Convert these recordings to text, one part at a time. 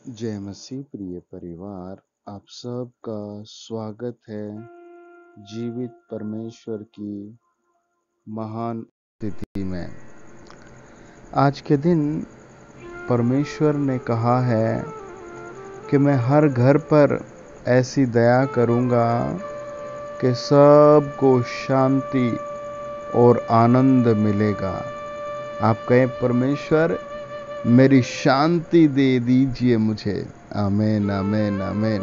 जय मसीह प्रिय परिवार, आप सबका स्वागत है जीवित परमेश्वर की महान तिथि में। आज के दिन परमेश्वर ने कहा है कि मैं हर घर पर ऐसी दया करूँगा कि सबको शांति और आनंद मिलेगा। आप कहें, परमेश्वर मेरी शांति दे दीजिए मुझे। आमीन आमीन आमीन।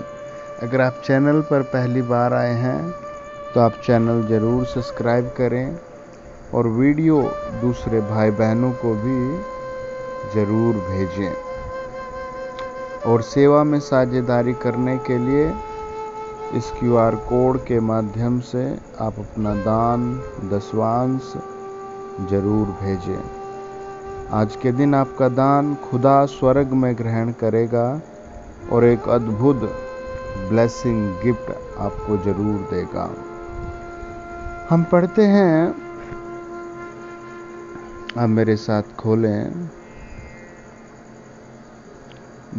अगर आप चैनल पर पहली बार आए हैं तो आप चैनल ज़रूर सब्सक्राइब करें और वीडियो दूसरे भाई बहनों को भी ज़रूर भेजें। और सेवा में साझेदारी करने के लिए इस QR कोड के माध्यम से आप अपना दान दशवांश ज़रूर भेजें। आज के दिन आपका दान खुदा स्वर्ग में ग्रहण करेगा और एक अद्भुत ब्लेसिंग गिफ्ट आपको जरूर देगा। हम पढ़ते हैं, आप मेरे साथ खोलें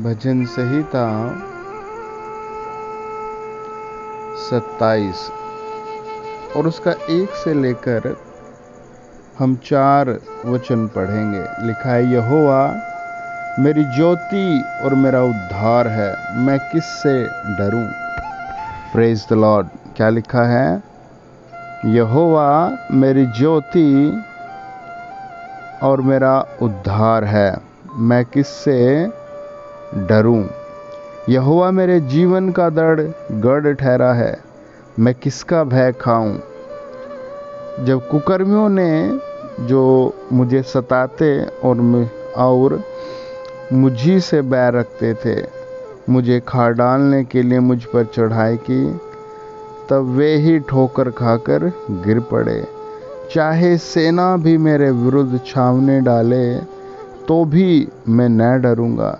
भजन संहिता 27 और उसका 1 से लेकर हम 4 वचन पढ़ेंगे। लिखा है, यहोवा मेरी ज्योति और मेरा उद्धार है, मैं किससे डरूं। Praise the Lord. क्या लिखा है? यहोवा मेरी ज्योति और मेरा उद्धार है, मैं किससे डरूं। यहोवा मेरे जीवन का गढ़ ठहरा है, मैं किसका भय खाऊं। जब कुकर्मियों ने जो मुझे सताते और मुझी से बैर रखते थे, मुझे खा डालने के लिए मुझ पर चढ़ाई की, तब वे ही ठोकर खाकर गिर पड़े। चाहे सेना भी मेरे विरुद्ध छावनी डाले तो भी मैं न डरूंगा।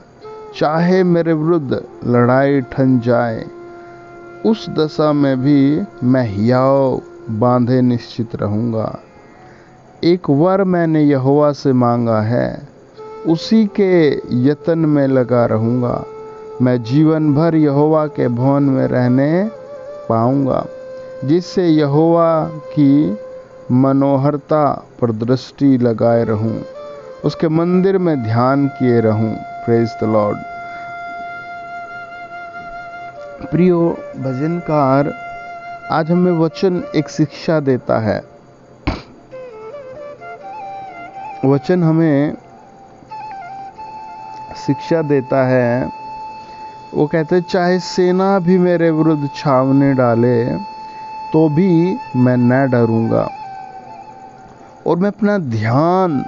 चाहे मेरे विरुद्ध लड़ाई ठन जाए, उस दशा में भी मैं हियाव बांधे निश्चित रहूंगा। एक वर मैंने यहोवा से मांगा है, उसी के यत्न में लगा रहूंगा। मैं जीवन भर यहोवा के भवन में रहने पाऊंगा, जिससे यहोवा की मनोहरता पर दृष्टि लगाए रहूं, उसके मंदिर में ध्यान किए रहूं। Praise the Lord. प्रियो भजनकार आज हमें वचन एक शिक्षा देता है। वचन हमें शिक्षा देता है। वो कहते, चाहे सेना भी मेरे विरुद्ध छावनी डाले तो भी मैं न डरूंगा, और मैं अपना ध्यान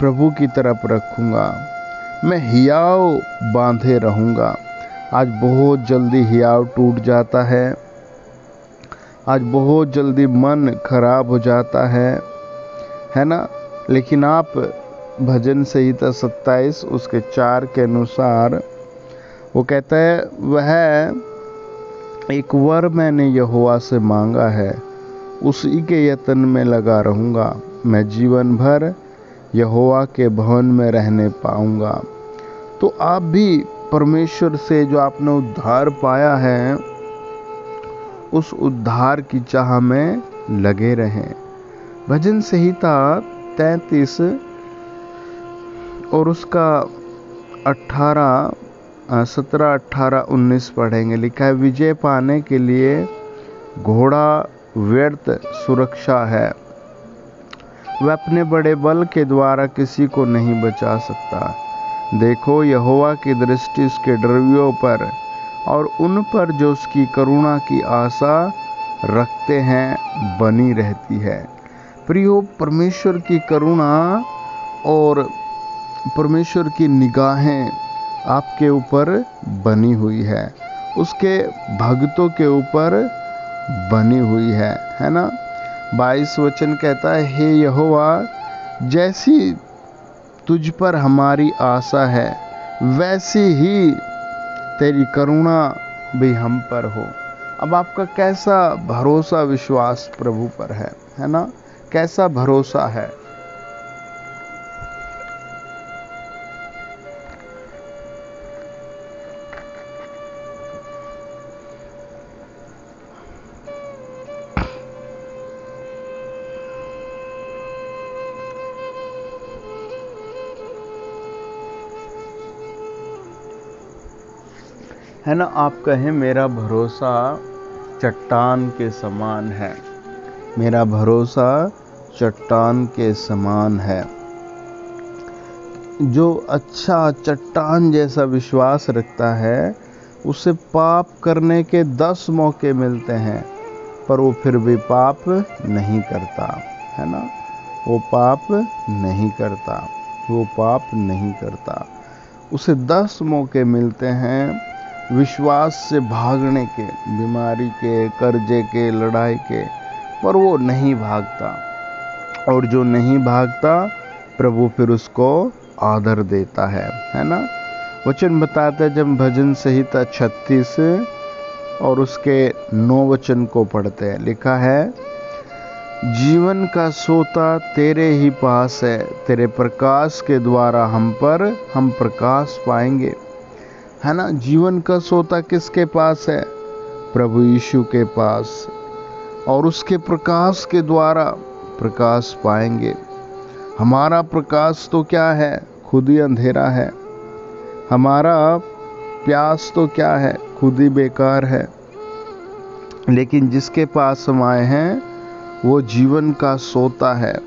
प्रभु की तरफ रखूंगा। मैं हियाव बांधे रहूंगा। आज बहुत जल्दी हियाव टूट जाता है। आज बहुत जल्दी मन खराब हो जाता है ना। लेकिन आप भजन संहिता 27 उसके 4 के अनुसार वो कहता है, वह एक वर मैंने यहोवा से मांगा है, उसी के यत्न में लगा रहूंगा। मैं जीवन भर यहोवा के भवन में रहने पाऊंगा। तो आप भी परमेश्वर से जो आपने उद्धार पाया है, उस उद्धार की चाह में लगे रहें। भजन संहिता 33 और उसका 17, 18, 19 पढ़ेंगे। लिखा है, विजय पाने के लिए घोड़ा व्यर्थ सुरक्षा है, वह अपने बड़े बल के द्वारा किसी को नहीं बचा सकता। देखो, यहोवा की दृष्टि उसके डरवियों पर और उन पर जो उसकी करुणा की आशा रखते हैं बनी रहती है। प्रियो, परमेश्वर की करुणा और परमेश्वर की निगाहें आपके ऊपर बनी हुई है, उसके भक्तों के ऊपर बनी हुई है ना। 22 वचन कहता है, हे यहोवा, जैसी तुझ पर हमारी आशा है, वैसी ही तेरी करुणा भी हम पर हो। अब आपका कैसा भरोसा विश्वास प्रभु पर है ना। कैसा भरोसा है। है ना। आप कहें मेरा भरोसा चट्टान के समान है, मेरा भरोसा चट्टान के समान है। जो अच्छा चट्टान जैसा विश्वास रखता है, उसे पाप करने के 10 मौके मिलते हैं, पर वो फिर भी पाप नहीं करता, है ना। वो पाप नहीं करता, वो पाप नहीं करता। उसे 10 मौके मिलते हैं विश्वास से भागने के, बीमारी के, कर्जे के, लड़ाई के, पर वो नहीं भागता। और जो नहीं भागता, प्रभु फिर उसको आदर देता है ना। वचन बताते हैं, जब भजन संहिता 36 और उसके 9 वचन को पढ़ते हैं, लिखा है, जीवन का सोता तेरे ही पास है, तेरे प्रकाश के द्वारा हम प्रकाश पाएंगे, है ना। जीवन का सोता किसके पास है? प्रभु यीशु के पास। और उसके प्रकाश के द्वारा प्रकाश पाएंगे। हमारा प्रकाश तो क्या है? खुद ही अंधेरा है। हमारा प्यास तो क्या है? खुद ही बेकार है। लेकिन जिसके पास हम आए हैं, वो जीवन का सोता है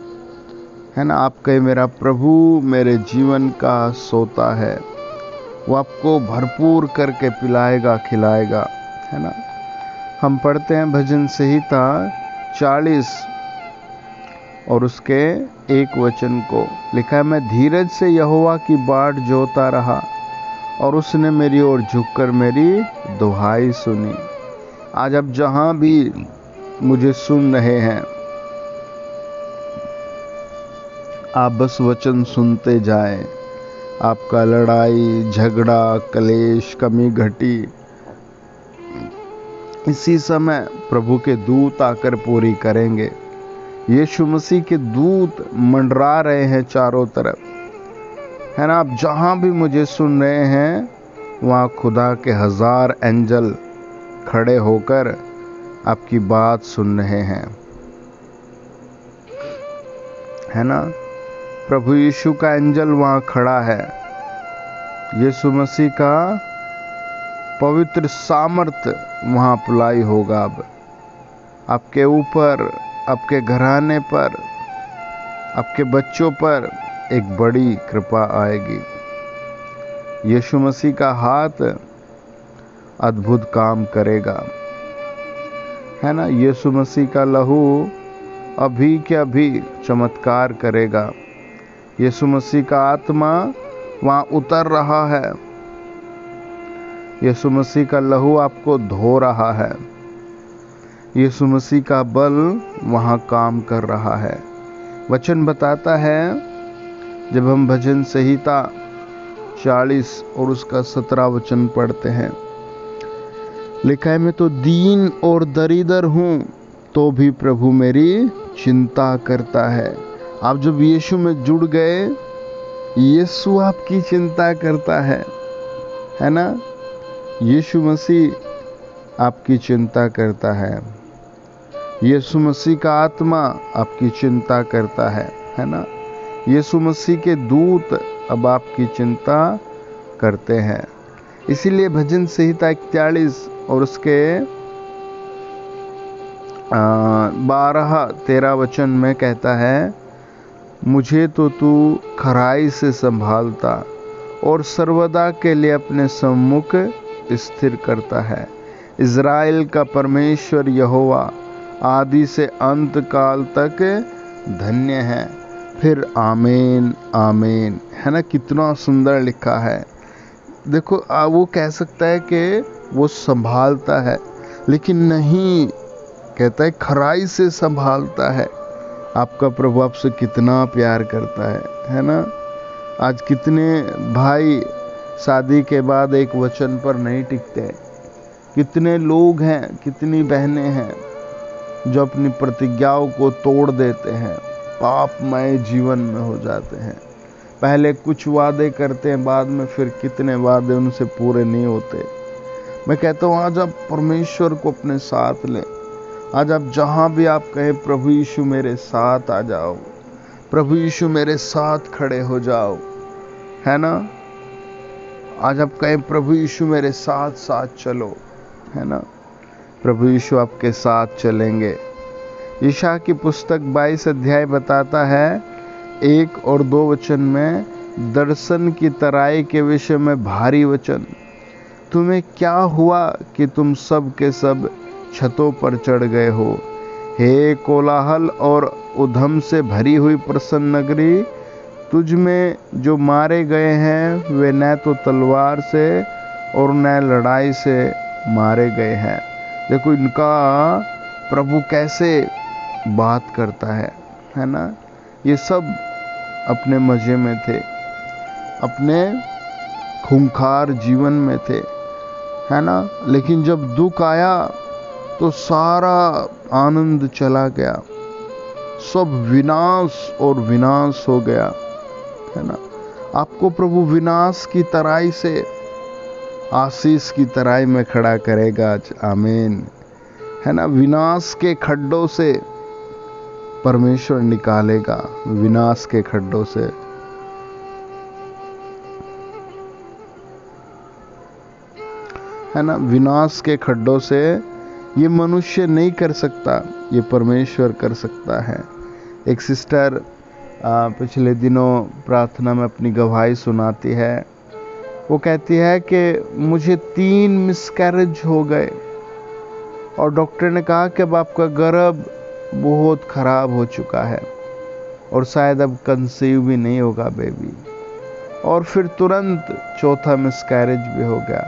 ना। आप कहे मेरा प्रभु मेरे जीवन का सोता है, वो आपको भरपूर करके पिलाएगा, खिलाएगा, है ना। हम पढ़ते हैं भजन संहिता 40 और उसके 1 वचन को, लिखा है, मैं धीरज से यहोवा की बाट जोता रहा और उसने मेरी ओर झुककर मेरी दुहाई सुनी। आज आप जहां भी मुझे सुन रहे हैं, आप बस वचन सुनते जाएं। आपका लड़ाई, झगड़ा, कलेश, कमी घटी, इसी समय प्रभु के दूत आकर पूरी करेंगे। यीशु मसीह के दूत मंडरा रहे हैं चारों तरफ, है ना। आप जहां भी मुझे सुन रहे हैं, वहां खुदा के 1000 एंजल खड़े होकर आपकी बात सुन रहे हैं, है ना। प्रभु यीशु का एंजल वहां खड़ा है। यीशु मसीह का पवित्र सामर्थ वहां अप्लाई होगा। अब आपके ऊपर, आपके घराने पर, आपके बच्चों पर एक बड़ी कृपा आएगी। यीशु मसीह का हाथ अद्भुत काम करेगा, है ना। यीशु मसीह का लहू अभी के अभी चमत्कार करेगा। यीशु मसीह का आत्मा वहां उतर रहा है। यीशु मसीह का लहू आपको धो रहा है। यीशु मसीह का बल वहां काम कर रहा है। वचन बताता है, जब हम भजन संहिता 40 और उसका 17 वचन पढ़ते हैं, लिखा है, मैं तो दीन और दरिद्र हूं, तो भी प्रभु मेरी चिंता करता है। आप जब यीशु में जुड़ गए, यीशु आपकी चिंता करता है ना। यीशु मसीह आपकी चिंता करता है। यीशु मसीह का आत्मा आपकी चिंता करता है ना। यीशु मसीह के दूत अब आपकी चिंता करते हैं। इसीलिए भजन संहिता 41 और उसके 12-13 वचन में कहता है, मुझे तो तू खराई से संभालता और सर्वदा के लिए अपने सम्मुख स्थिर करता है। इज़राइल का परमेश्वर यहोवा आदि से अंत काल तक धन्य है। फिर आमीन आमीन, है ना। कितना सुंदर लिखा है। देखो, वो कह सकता है कि वो संभालता है, लेकिन नहीं, कहता है खराई से संभालता है। आपका प्रभु आपसे कितना प्यार करता है ना। आज कितने भाई शादी के बाद एक वचन पर नहीं टिकते। कितने लोग हैं, कितनी बहनें हैं जो अपनी प्रतिज्ञाओं को तोड़ देते हैं, पापमय जीवन में हो जाते हैं। पहले कुछ वादे करते हैं, बाद में फिर कितने वादे उनसे पूरे नहीं होते। मैं कहता हूँ, आज आप परमेश्वर को अपने साथ लें। आज आप जहां भी आप कहें, प्रभु यीशु मेरे साथ आ जाओ, प्रभु यीशु मेरे साथ खड़े हो जाओ, है ना। आज आप कहें प्रभु यीशु मेरे साथ साथ चलो, है ना। प्रभु यीशु आपके साथ चलेंगे। यशायाह की पुस्तक 22 अध्याय बताता है 1 और 2 वचन में, दर्शन की तराई के विषय में भारी वचन। तुम्हें क्या हुआ कि तुम सब के सब छतों पर चढ़ गए हो? हे कोलाहल और उधम से भरी हुई प्रसन्न नगरी, तुझ में जो मारे गए हैं वे न तो तलवार से और न लड़ाई से मारे गए हैं। देखो इनका प्रभु कैसे बात करता है ना। ये सब अपने मजे में थे, अपने खूंखार जीवन में थे, है ना। लेकिन जब दुख आया तो सारा आनंद चला गया, सब विनाश और विनाश हो गया, है ना। आपको प्रभु विनाश की तराई से आशीष की तराई में खड़ा करेगा आज, आमीन, है ना। विनाश के खड्डों से परमेश्वर निकालेगा, विनाश के खड्डों से। है ना, विनाश के खड्डों से ये मनुष्य नहीं कर सकता, ये परमेश्वर कर सकता है। एक सिस्टर पिछले दिनों प्रार्थना में अपनी गवाही सुनाती है। वो कहती है कि मुझे 3 मिसकैरेज हो गए और डॉक्टर ने कहा कि अब आपका गर्भ बहुत खराब हो चुका है और शायद अब कंसीव भी नहीं होगा बेबी। और फिर तुरंत 4था मिसकैरेज भी हो गया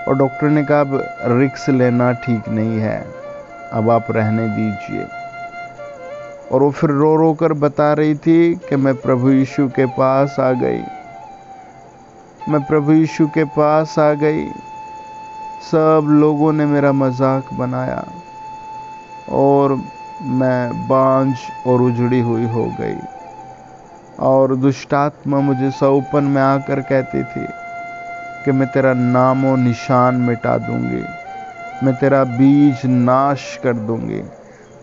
और डॉक्टर ने कहा अब रिस्क लेना ठीक नहीं है, अब आप रहने दीजिए। और वो फिर रो रो कर बता रही थी कि मैं प्रभु यीशु के पास आ गई, मैं प्रभु यीशु के पास आ गई। सब लोगों ने मेरा मजाक बनाया और मैं बांझ और उजड़ी हुई हो गई। और दुष्टात्मा मुझे सौपन में आकर कहती थी कि मैं तेरा नामो निशान मिटा दूंगी, मैं तेरा बीज नाश कर दूंगी,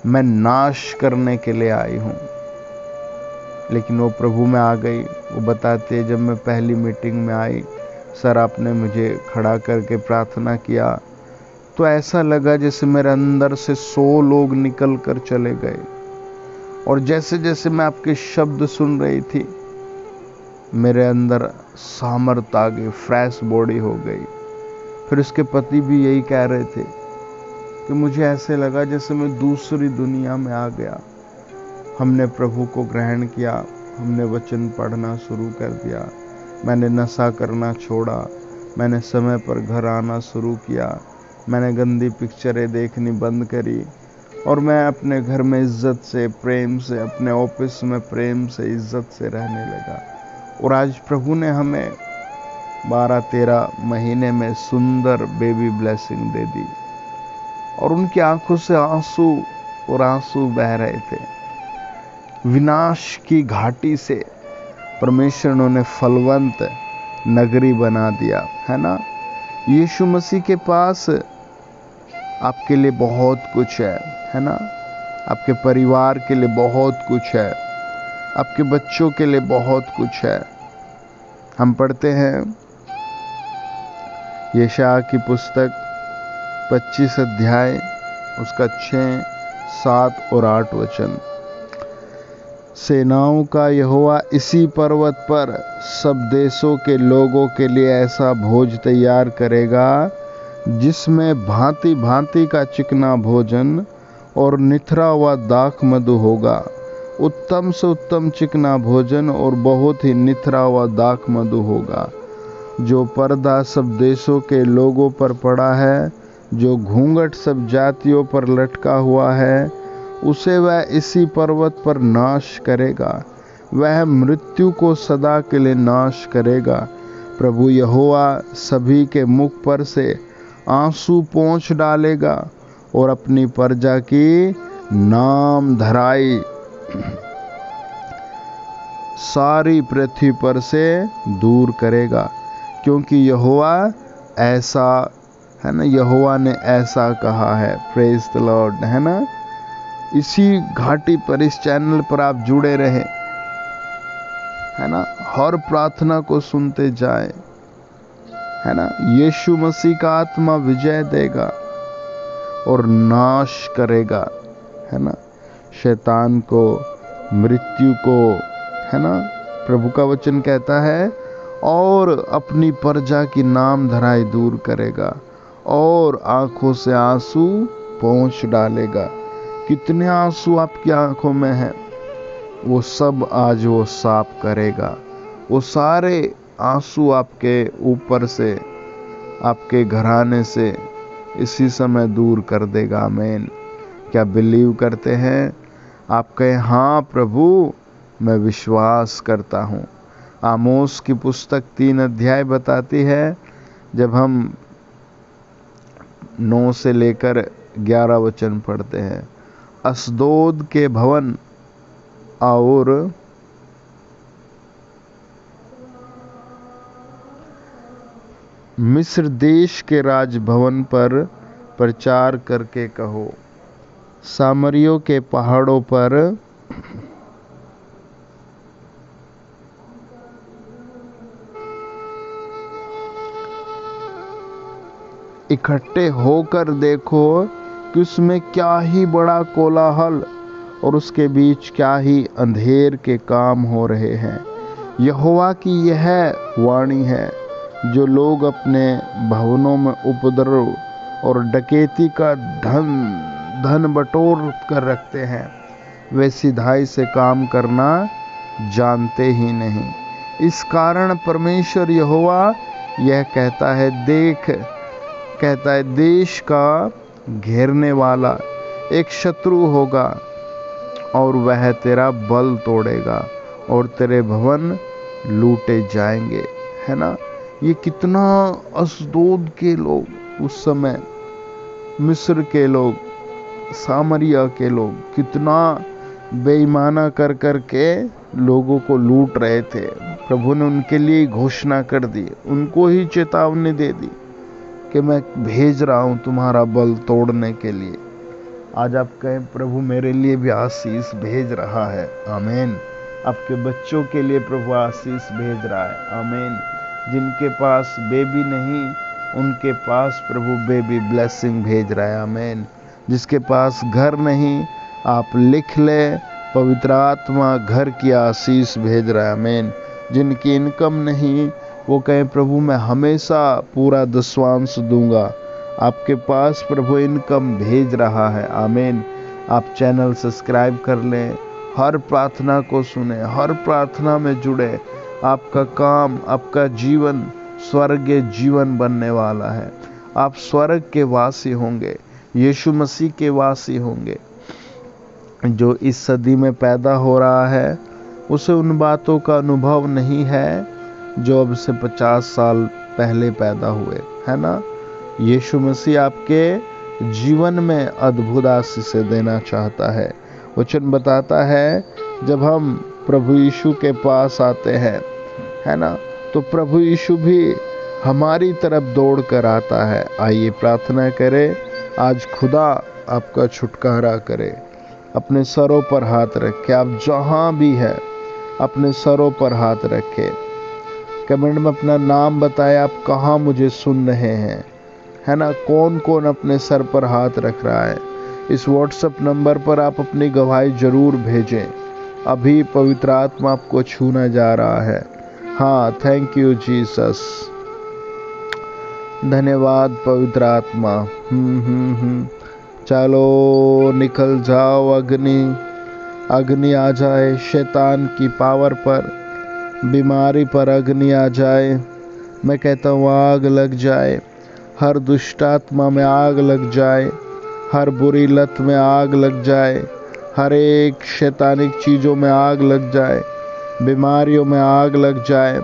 मैं नाश करने के लिए आई हूँ। लेकिन वो प्रभु में आ गई। वो बताते, जब मैं पहली मीटिंग में आई, सर आपने मुझे खड़ा करके प्रार्थना किया तो ऐसा लगा जैसे मेरे अंदर से 100 लोग निकल कर चले गए। और जैसे जैसे मैं आपके शब्द सुन रही थी मेरे अंदर सामर्थ आ गई, फ्रेश बॉडी हो गई। फिर उसके पति भी यही कह रहे थे कि मुझे ऐसे लगा जैसे मैं दूसरी दुनिया में आ गया। हमने प्रभु को ग्रहण किया, हमने वचन पढ़ना शुरू कर दिया, मैंने नशा करना छोड़ा, मैंने समय पर घर आना शुरू किया, मैंने गंदी पिक्चरें देखनी बंद करी और मैं अपने घर में इज्जत से, प्रेम से, अपने ऑफिस में प्रेम से, इज्जत से रहने लगा। और आज प्रभु ने हमें 12-13 महीने में सुंदर बेबी ब्लेसिंग दे दी और उनकी आंखों से आंसू और आंसू बह रहे थे। विनाश की घाटी से परमेश्वर ने उन्हें फलवंत नगरी बना दिया, है ना। यीशु मसीह के पास आपके लिए बहुत कुछ है ना। आपके परिवार के लिए बहुत कुछ है, आपके बच्चों के लिए बहुत कुछ है। हम पढ़ते हैं यशायाह की पुस्तक 25 अध्याय उसका 6, 7 और 8 वचन। सेनाओं का यहोवा इसी पर्वत पर सब देशों के लोगों के लिए ऐसा भोज तैयार करेगा जिसमें भांति भांति का चिकना भोजन और निथरा हुआ दाख मधु होगा। उत्तम से उत्तम चिकना भोजन और बहुत ही निथरा हुआ दाख मधु होगा। जो पर्दा सब देशों के लोगों पर पड़ा है, जो घूंघट सब जातियों पर लटका हुआ है, उसे वह इसी पर्वत पर नाश करेगा। वह मृत्यु को सदा के लिए नाश करेगा। प्रभु यहोवा सभी के मुख पर से आंसू पोंछ डालेगा और अपनी प्रजा की नाम धराई सारी पृथ्वी पर से दूर करेगा। क्योंकि यहोवा ऐसा, है ना, यहोवा ने ऐसा कहा है। प्रेज द लॉर्ड, है ना। इसी घाटी पर, इस चैनल पर आप जुड़े रहे, है ना। हर प्रार्थना को सुनते जाए, है ना। यीशु मसीह का आत्मा विजय देगा और नाश करेगा, है ना, शैतान को, मृत्यु को, है ना। प्रभु का वचन कहता है और अपनी प्रजा की नाम धराई दूर करेगा और आंखों से आंसू पोंछ डालेगा। कितने आंसू आपकी आंखों में हैं, वो सब आज वो साफ करेगा। वो सारे आंसू आपके ऊपर से, आपके घराने से इसी समय दूर कर देगा। आमीन। क्या बिलीव करते हैं? आप कहें हाँ प्रभु, मैं विश्वास करता हूँ। आमोस की पुस्तक 3 अध्याय बताती है, जब हम 9 से लेकर 11 वचन पढ़ते हैं, अस्दोद के भवन और मिस्र देश के राजभवन पर प्रचार करके कहो, सामरियों के पहाड़ों पर इकट्ठे होकर देखो कि उसमें क्या ही बड़ा कोलाहल और उसके बीच क्या ही अंधेर के काम हो रहे हैं। यहोवा की यह वाणी है, जो लोग अपने भवनों में उपद्रव और डकैती का धन बटोर कर रखते हैं, वे सिधाई से काम करना जानते ही नहीं। इस कारण परमेश्वर यहोवा यह कहता है, देश का घेरने वाला एक शत्रु होगा और वह तेरा बल तोड़ेगा और तेरे भवन लूटे जाएंगे, है ना। ये कितना अस्दोद के लोग उस समय, मिस्र के लोग, सामरिया के लोग कितना बेईमाना कर के लोगों को लूट रहे थे। प्रभु ने उनके लिए घोषणा कर दी, उनको ही चेतावनी दे दी कि मैं भेज रहा हूं तुम्हारा बल तोड़ने के लिए। आज आप कहें प्रभु मेरे लिए भी आशीष भेज रहा है। आमीन। आपके बच्चों के लिए प्रभु आशीष भेज रहा है। आमीन। जिनके पास बेबी नहीं, उनके पास प्रभु बेबी ब्लेसिंग भेज रहा है। आमीन। जिसके पास घर नहीं, आप लिख ले, पवित्र आत्मा घर की आशीष भेज रहा है। आमीन। जिनकी इनकम नहीं, वो कहें प्रभु मैं हमेशा पूरा दशवांश दूंगा। आपके पास प्रभु इनकम भेज रहा है। आमीन। आप चैनल सब्सक्राइब कर लें, हर प्रार्थना को सुने, हर प्रार्थना में जुड़े। आपका काम, आपका जीवन स्वर्गीय जीवन बनने वाला है। आप स्वर्ग के वासी होंगे, यीशु मसीह के वासी होंगे। जो इस सदी में पैदा हो रहा है, उसे उन बातों का अनुभव नहीं है जो अब से 50 साल पहले पैदा हुए, है ना। यीशु मसीह आपके जीवन में अद्भुत आशीष देना चाहता है। वचन बताता है जब हम प्रभु यीशु के पास आते हैं, है ना, तो प्रभु यीशु भी हमारी तरफ दौड़ कर आता है। आइए प्रार्थना करें, आज खुदा आपका छुटकारा करे। अपने सरों पर हाथ रखें, आप जहां भी है अपने सरों पर हाथ रखें। कमेंट में अपना नाम बताएं, आप कहाँ मुझे सुन रहे हैं, है ना। कौन कौन अपने सर पर हाथ रख रहा है। इस व्हाट्सएप नंबर पर आप अपनी गवाही जरूर भेजें। अभी पवित्र आत्मा आपको छूना जा रहा है। हाँ, थैंक यू जीसस, धन्यवाद पवित्र आत्मा। चलो निकल जाओ, अग्नि आ जाए, शैतान की पावर पर, बीमारी पर अग्नि आ जाए। मैं कहता हूँ आग लग जाए, हर दुष्ट आत्मा में आग लग जाए, हर बुरी लत में आग लग जाए, हर एक शैतानिक चीज़ों में आग लग जाए, बीमारियों में आग लग जाए।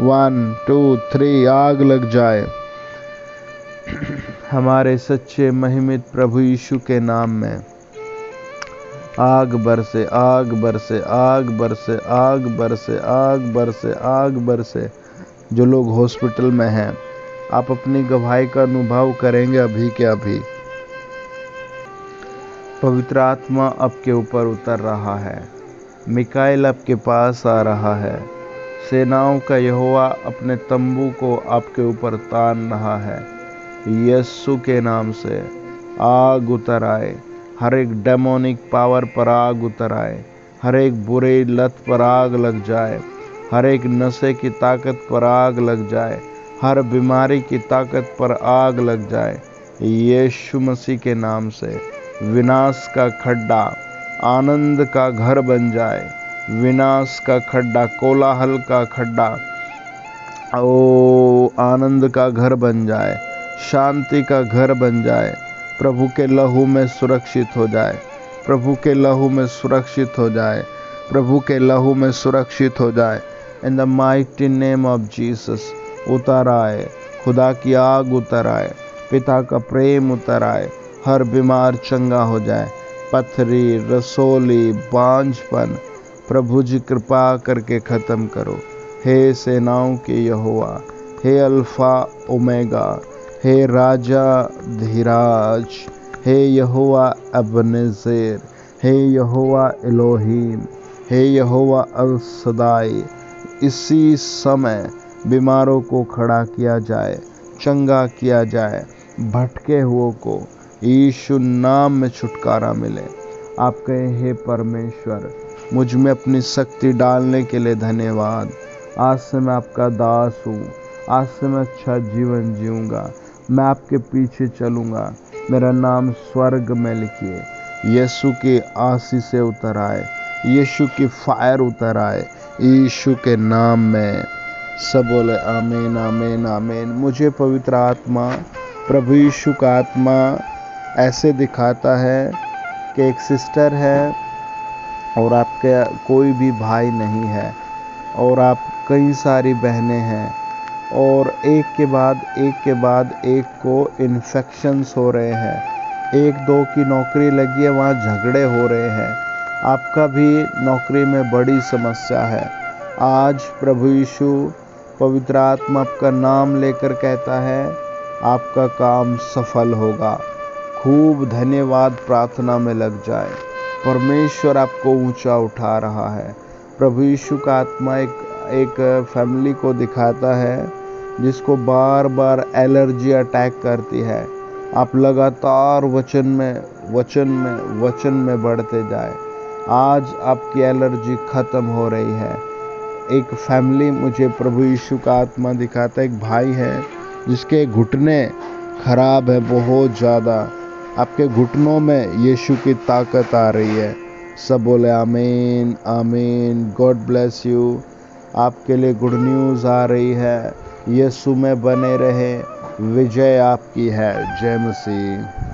1 2 3 आग लग जाए। हमारे सच्चे महिमित प्रभु यीशु के नाम में आग बरसे, आग बरसे, आग बरसे, आग बरसे, आग बरसे, आग बरसे। जो लोग हॉस्पिटल में हैं, आप अपनी गवाही का अनुभव करेंगे अभी के अभी। पवित्र आत्मा आपके ऊपर उतर रहा है, मिकाएल आपके पास आ रहा है, सेनाओं का यहोवा अपने तंबू को आपके ऊपर तान रहा है। यीशु के नाम से आग उतर आए, हर एक डेमोनिक पावर पर आग उतर आए, हर एक बुरे लत पर आग लग जाए, हर एक नशे की ताकत पर आग लग जाए, हर बीमारी की ताकत पर आग लग जाए। यीशु मसीह के नाम से विनाश का खड्डा आनंद का घर बन जाए, विनाश का खड्डा, कोलाहल का खड्डा ओ आनंद का घर बन जाए, शांति का घर बन जाए, प्रभु के लहू में सुरक्षित हो जाए, प्रभु के लहू में सुरक्षित हो जाए, प्रभु के लहू में सुरक्षित हो जाए। In the mighty name of Jesus उतर आए, खुदा की आग उतर आए, पिता का प्रेम उतर आए, हर बीमार चंगा हो जाए, पथरी, रसोली, बांझपन प्रभु जी कृपा करके ख़त्म करो। हे सेनाओं के यहोवा, हे अल्फा ओमेगा, हे राजा धीराज, हे यहोवा अबनेज़ेर, हे यहोवा एलोहीम, हे यहोवा अल सदाई। इसी समय बीमारों को खड़ा किया जाए, चंगा किया जाए, भटके हुओं को यीशु नाम में छुटकारा मिले। आप कहें हे परमेश्वर, मुझ में अपनी शक्ति डालने के लिए धन्यवाद। आज से मैं आपका दास हूँ, आज से मैं अच्छा जीवन जीऊँगा, मैं आपके पीछे चलूँगा, मेरा नाम स्वर्ग में लिखिए। यीशु की आशीष से उतर आए, यीशु की फायर उतर आए, यीशु के नाम में। सब बोले आमीन आमीन आमीन। मुझे पवित्र आत्मा, प्रभु यीशु का आत्मा ऐसे दिखाता है कि एक सिस्टर है और आपके कोई भी भाई नहीं है और आप कई सारी बहनें हैं और एक के बाद एक को इन्फेक्शंस हो रहे हैं। एक दो की नौकरी लगी है, वहाँ झगड़े हो रहे हैं। आपका भी नौकरी में बड़ी समस्या है। आज प्रभु यीशु पवित्र आत्मा आपका नाम लेकर कहता है आपका काम सफल होगा। खूब धन्यवाद प्रार्थना में लग जाए। परमेश्वर आपको ऊंचा उठा रहा है। प्रभु यीशु का आत्मा एक फैमिली को दिखाता है जिसको बार बार एलर्जी अटैक करती है। आप लगातार वचन में बढ़ते जाए। आज आपकी एलर्जी खत्म हो रही है। एक फैमिली मुझे प्रभु यीशु का आत्मा दिखाता है। एक भाई है जिसके घुटने खराब है बहुत ज़्यादा। आपके घुटनों में यीशु की ताकत आ रही है। सब बोले आमीन आमीन। God bless you. आपके लिए गुड न्यूज़ आ रही है। यीशु में बने रहे, विजय आपकी है। जय मसीह।